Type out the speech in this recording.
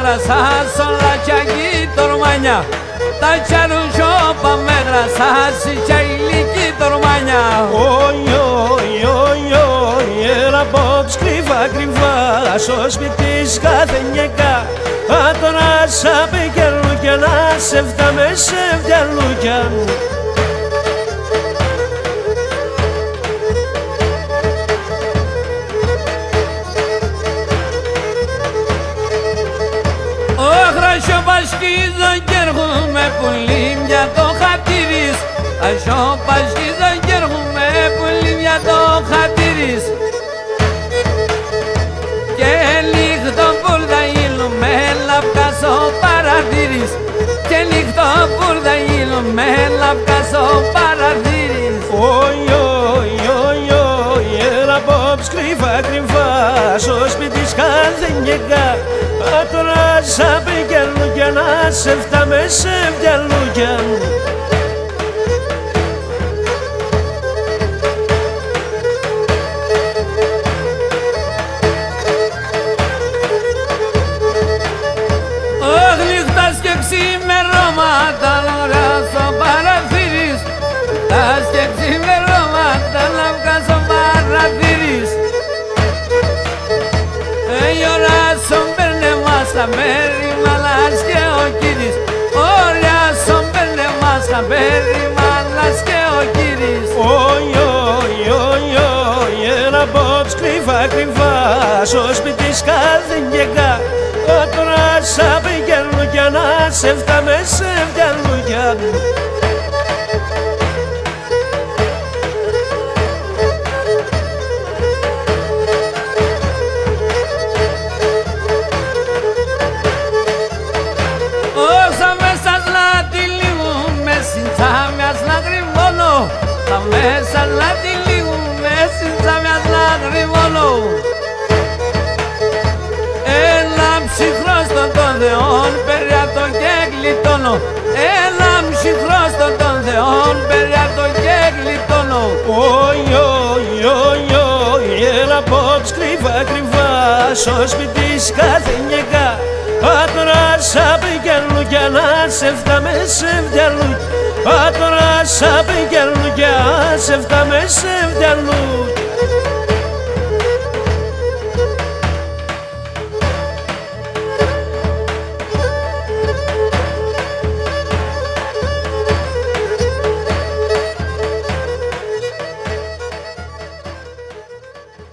μέτρα σας όλα κι αγγί τορμάνια. Τα τσαρούσιο παμέτρα σας κι ηλίκη τορμάνια. Έλα απόψ κρυβά στο σπίτι κάθε νιέκα. Τώρα σαν πικελούκια να σε φτάμε σε βιαλούκια. Χράσιο πασκίδο κι έρχομαι πολύ μια το χατήρις. Χράσιο πασκίδο κι έρχομαι πολύ μια το χατήρις. Και νύχτο πουρδα ήλουμε λαυκά στο παραθύρις. Και νύχτο πουρδα ήλουμε λαυκά στο παραθύρις. Έλα απόψ κρυβά στο σπίτι κάθε νιέκα. Τώρα σαν πικελούκια να σε φτάμε σε βιαλούκια. Νύχτας και ξημερώματα λαύκα στο παραθύρις. Νύχτας και ξημερώματα λαύκα στο παραθύρις. Η ώρα σου παίρνε μας τα μέρη μαλάς και ο κύρις. Ωραία σου παίρνε μας τα μέρη μαλάς και ο κύρις. Έλα απόψ κρυβά στο σπίτι κάθε νιέκα. Τώρα σαν πικελούκια να σε φτάμε σε βιαλούκια. Όσα μέσα σλάτι λίγο με συντσάμιας λαγριμώνω. Τα μέσα σλάτι λίγο με συντσάμιας λαγριμώνω. Έλα ψυχρός των θεών περιάτων και γλιτώνω. Έλα ψυχρός των θεών περιάτων και γλιτώνω. Έλα απόψ κρυβά στο σπίτι κάθε νιέκα. Τώρα σαν πικελούκια να σε φτάμε σε βιαλούκια. Τώρα σαν πικελούκια σε φτάμε σε βιαλούκια.